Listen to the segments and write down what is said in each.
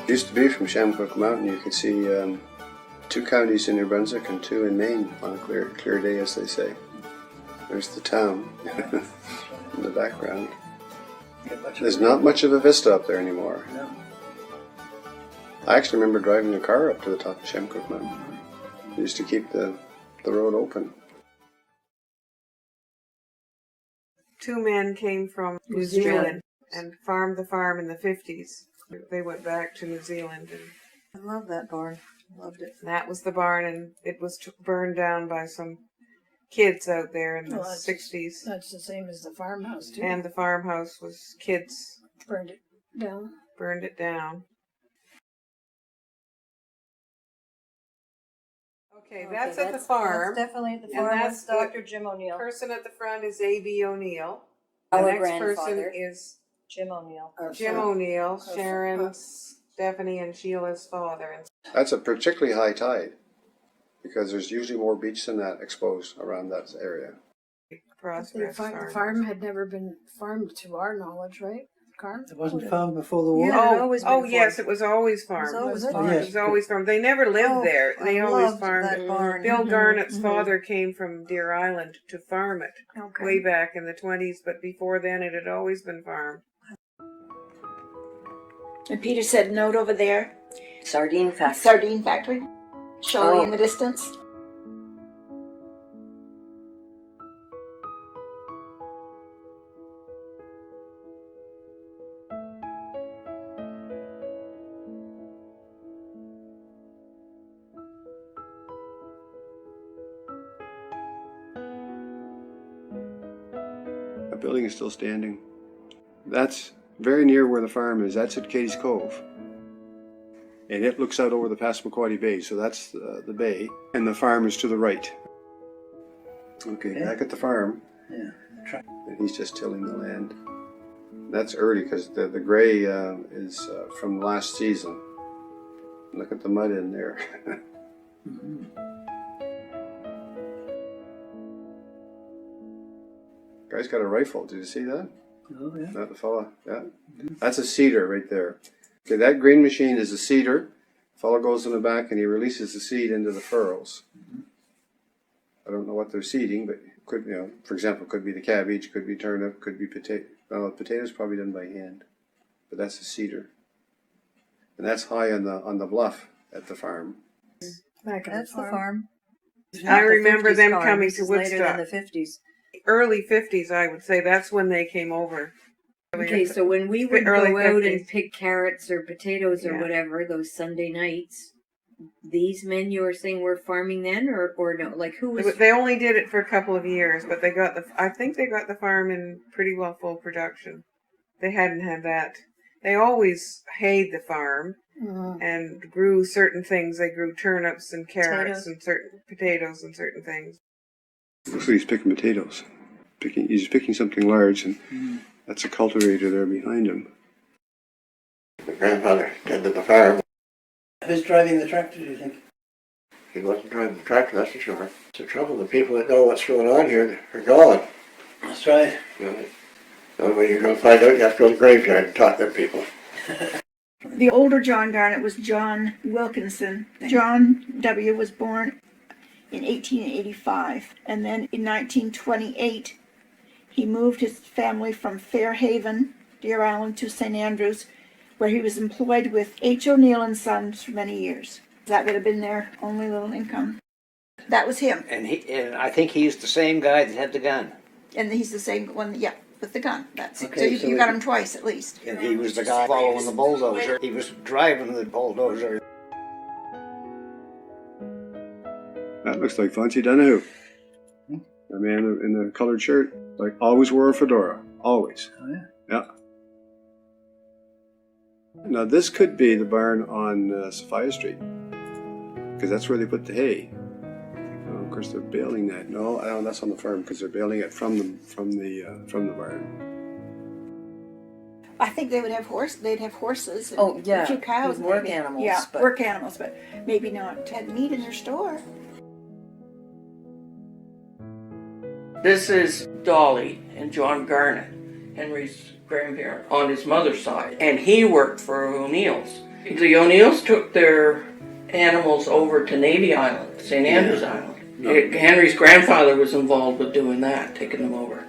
Used to be from Currie Mountain. You could see 2 counties in New Brunswick and 2 in Maine on a clear day, as they say. There's the town in the background. There's not much of a vista up there anymore. No. I actually remember driving a car up to the top of Currie Mountain. They used to keep the road open. 2 men came from New Zealand and farmed the farm in the 50s. They went back to New Zealand. And I love that barn. Loved it. that was the barn, and it was burned down by some kids out there in the 60s. That's the same as the farmhouse, too. And the farmhouse was kids. Burned it down. Burned it down. Okay, that's at the farm. That's definitely at the And farm. that's That's Dr. Jim O'Neill. The person at the front is A.B. O'Neill. The Our next person grandfather. is Jim O'Neill. Jim O'Neill, Sharon's, Stephanie, and Sheila's father. That's a particularly high tide because there's usually more beach than that exposed around that area. The farm had never been farmed to our knowledge, right? Carm? It wasn't farmed before the war? Yeah. It had always been Yes, it was always farmed. It was always Yes. farmed. It was always farmed. They never lived there. They I always loved farmed that it. barn. Bill Garnett's father came from Deer Island to farm it Okay. way back in the 20s, but before then it had always been farmed. And Peter said, note over there, Sardine factory. sardine factory, showing Oh. in the distance. That building is still standing. That's very near where the farm is. That's at Katie's Cove. And it looks out over the Passamaquoddy Bay, so that's the bay. And the farm is to the right. Okay, back at the farm. Yeah. And he's just tilling the land. That's early because the gray is from last season. Look at the mud in there. Mm-hmm. Guy's got a rifle. Did you see that? Oh, yeah. Not the fella. Yeah. That's a seeder right there. Okay, that green machine is a seeder. The fellow goes in the back and he releases the seed into the furrows. I don't know what they're seeding, but could, for example, could be the cabbage, could be turnip, could be potato. Well, potatoes probably done by hand, but that's a seeder. And that's high on the bluff at the farm. That's the farm. I remember them farm. coming This to is later than Woodstock. the 50s. Early 50s, I would say. That's when they came over. Okay, so when we would Early go out 50s. and pick carrots or potatoes or Yeah. whatever, those Sunday nights, these men you were saying were farming then, or no? Like who was? They only did it for a couple of years, but I think they got the farm in pretty well full production. They hadn't had that. They always hayed the farm and grew certain things. They grew turnips and carrots and certain potatoes and certain things. Looks like he's picking potatoes. He's picking something large, and that's a cultivator there behind him. My grandfather tended the farm. Who's driving the tractor, do you think? He wasn't driving the tractor, that's for sure. It's the trouble, the people that know what's going on here are gone. That's right. You know, the only way you're going to find out, you have to go to the graveyard and talk to them people. The older John Garnett was John Wilkinson. John W. was born in 1885, and then in 1928 he moved his family from Fairhaven, Deer Island, to St. Andrews, where he was employed with H. O'Neill and Sons for many years. That would have been their only little income. That was him. And I think he's the same guy that had the gun. And he's the same one, yeah, with the gun. That's Okay, so so you got him twice at least. And he was the guy following the bulldozer. He was driving the bulldozer. That looks like Fancy Donahue. The man in the colored shirt, like always wore a fedora. Always. Oh, yeah. Yeah. Now this could be the barn on Sophia Street, because that's where they put the hay. Of course, they're baling that. No, that's on the farm because they're baling it from the barn. I think they would have they'd have horses and Oh, yeah. a few cows. Work maybe. animals, Yeah, but- work animals, but maybe not had meat in their store. This is Dolly and John Garnett, Henry's grandparent, on his mother's side. And he worked for O'Neill's. The O'Neills took their animals over to Navy Island, St. Andrews Island. Henry's grandfather was involved with doing that, taking them over.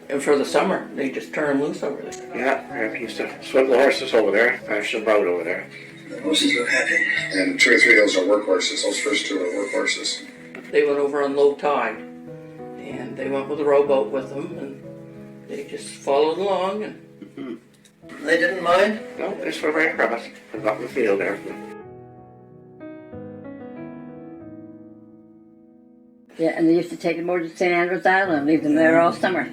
And for the summer, they just turn them loose over there. Yeah, we used to swim the horses over there, pasture the boat over there. The horses were happy. And 2 or 3 of those are work horses. Those first 2 are work horses. They went over on low tide, and they went with a rowboat with them, and they just followed along. And They didn't mind? No, they swim right across and up the field there. Yeah, and they used to take them over to St. Andrews Island and leave them there all summer.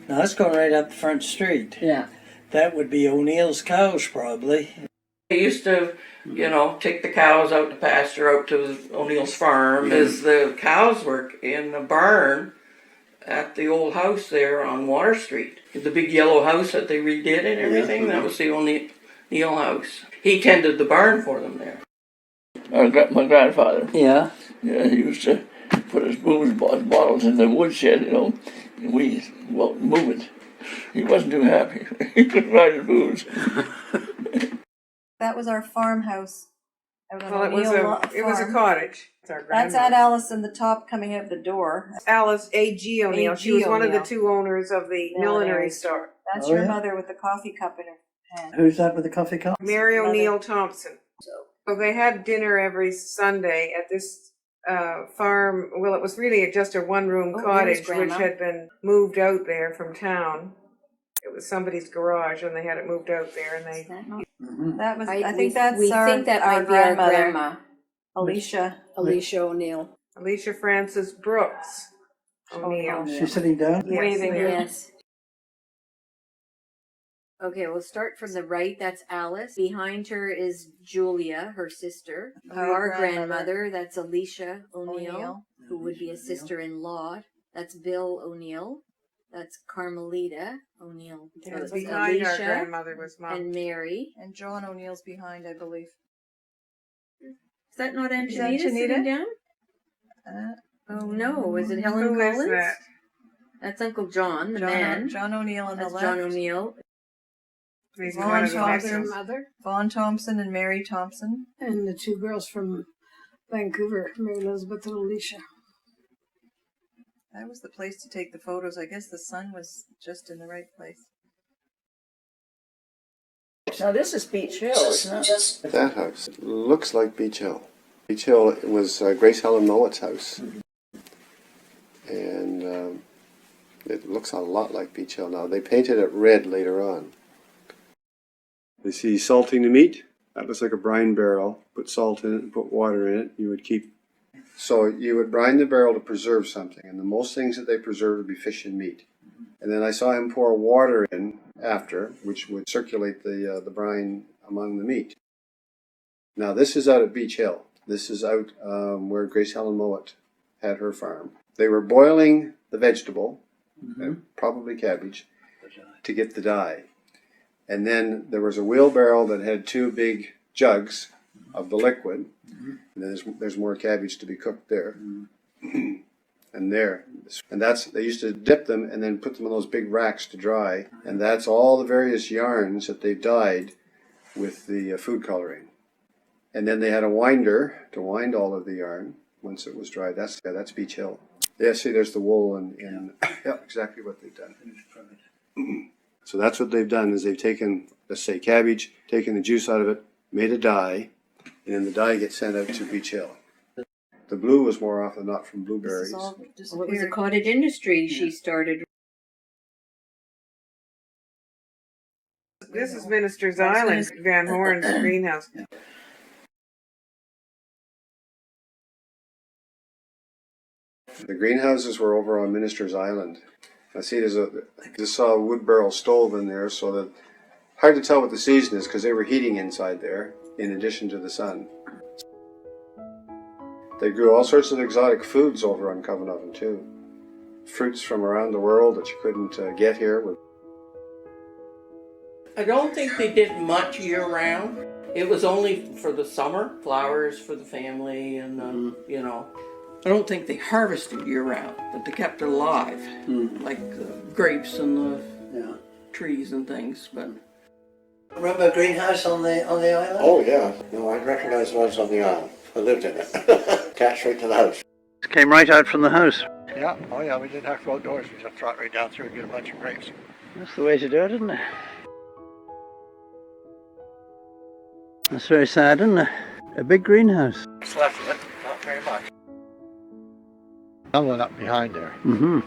Now that's going right up the front street. Yeah. That would be O'Neill's cows, probably. they used to, take the cows out to pasture out to O'Neill's farm, as the cows were in the barn at the old house there on Water Street. The big yellow house that they redid and everything, that was the O'Neill house. He tended the barn for them there. My grandfather. Yeah. Yeah, he used to put his booze bottles in the woodshed, and we move it. He wasn't too happy. He couldn't ride his booze. That was our farmhouse. Well, it was a cottage. That's Aunt Alice in the top coming out the door. Alice A.G. O'Neill. She was one of the O'Neill. 2 owners of the millinery store. That's Oh, your yeah? mother with the coffee cup in her hand. Who's that with the coffee cup? Mary Mother. O'Neill Thompson. So they had dinner every Sunday at this farm. Well, it was really just a one-room Oh, cottage, there's Grandma. which had been moved out there from town. It was somebody's garage, and they had it moved out there, and they. That was. I We think that's we our, think that our might be our grandmother, grandma. Alicia. Alicia O'Neill. Alicia Frances Brooks O'Neill. She's sitting down? Yes, Waving. there. Yes. Okay, we'll start from the right. That's Alice. Behind her is Julia, her sister. Our grandmother, that's Alicia O'Neill, who would be a sister-in-law. That's Bill O'Neill. That's Carmelita O'Neill. So And it's behind our Alicia grandmother was Mom. and Mary. And John O'Neill's behind, I believe. Is that not Aunt Is that Janita sitting Janita? down? Oh no, is it Helen Who is Collins? that? That's Uncle John, the man. John O'Neill on That's the John left. O'Neill. Maybe Vaughn one of the Thompson. Nixons. Mother. Vaughn Thompson and Mary Thompson. And the 2 girls from Vancouver, Mary Elizabeth and Alicia. That was the place to take the photos. I guess the sun was just in the right place. Now this is Beech Hill, isn't it? That house looks like Beech Hill. Beech Hill was Grace Helen Mowatt's house. And it looks a lot like Beech Hill now. They painted it red later on. You see salting the meat? That looks like a brine barrel. Put salt in it and put water in it. You would keep... So you would brine the barrel to preserve something. And the most things that they preserve would be fish and meat. And then I saw him pour water in after, which would circulate the brine among the meat. Now this is out at Beech Hill. This is out where Grace Helen Mowatt had her farm. They were boiling the vegetable, probably cabbage, to get the dye. And then there was a wheelbarrow that had 2 big jugs of the liquid. And there's more cabbage to be cooked there. And there. And they used to dip them and then put them in those big racks to dry. And that's all the various yarns that they've dyed with the food coloring. And then they had a winder to wind all of the yarn once it was dried. That's Beech Hill. Yeah, see, there's the wool and yeah, exactly what they've done. So that's what they've done is they've taken, let's say, cabbage, taken the juice out of it, made a dye, and then the dye gets sent out to Beech Hill. The blue was more often not from blueberries. Well, it was a cottage industry she started. This is Minister's Island, Van Horn's greenhouse. The greenhouses were over on Minister's Island. I see just saw a wood barrel stove in there, so that hard to tell what the season is because they were heating inside there in addition to the sun. They grew all sorts of exotic foods over on Covenant too. Fruits from around the world that you couldn't get here. I don't think they did much year round. It was only for the summer, flowers for the family, and I don't think they harvested year round, but they kept it alive, like the grapes and the trees and things. But Remember a greenhouse on the island? Oh, yeah. No, I recognize the ones on the island. I lived in it. Attached right to the house. Came right out from the house. Yeah, oh yeah, we didn't have to go outdoors. We just trot right down through and get a bunch of grapes. That's the way to do it, isn't it? That's very sad, isn't it? A big greenhouse. What's left of it? Not very much. Another one up behind there. Mm-hmm.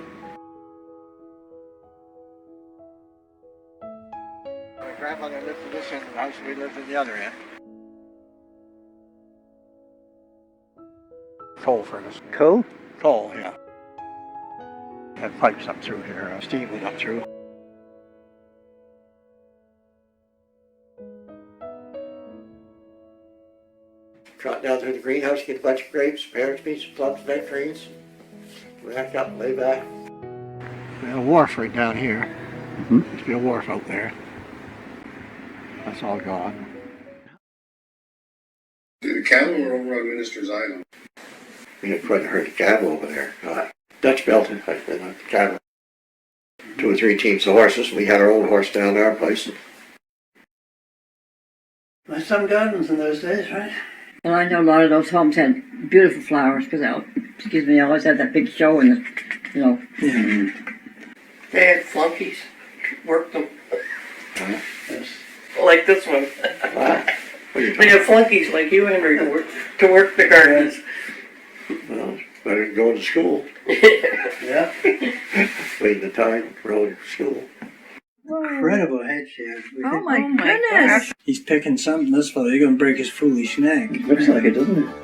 My grandmother lived in this end of the house, we lived in the other end. Coal furnace. Coal? Coal, yeah. Had pipes up through here, steam went up through. Trot down through the greenhouse, get a bunch of grapes, pears, peaches, plums, nectarines. Back up, lay back. We had a wharf right down here. Mm-hmm. Used to be a wharf out there. That's all gone. The cattle were over on Minister's Island. We had quite a herd of cattle over there. Dutch belt, in fact, the cattle. 2 or 3 teams of horses. We had our own horse down our place. There's some gardens in those days, right? Well, I know a lot of those homes had beautiful flowers because, I always had that big show in the, Yeah. They had flunkies, worked them. Yes. Like this one. Wow. They had flunkies like you, Henry, to work the gardens. Well, better than going to school. Yeah. Waiting the time, rolling to school. Incredible head shape. Oh my goodness! He's picking something this fella. You're gonna break his foolish neck. Looks like it, doesn't it?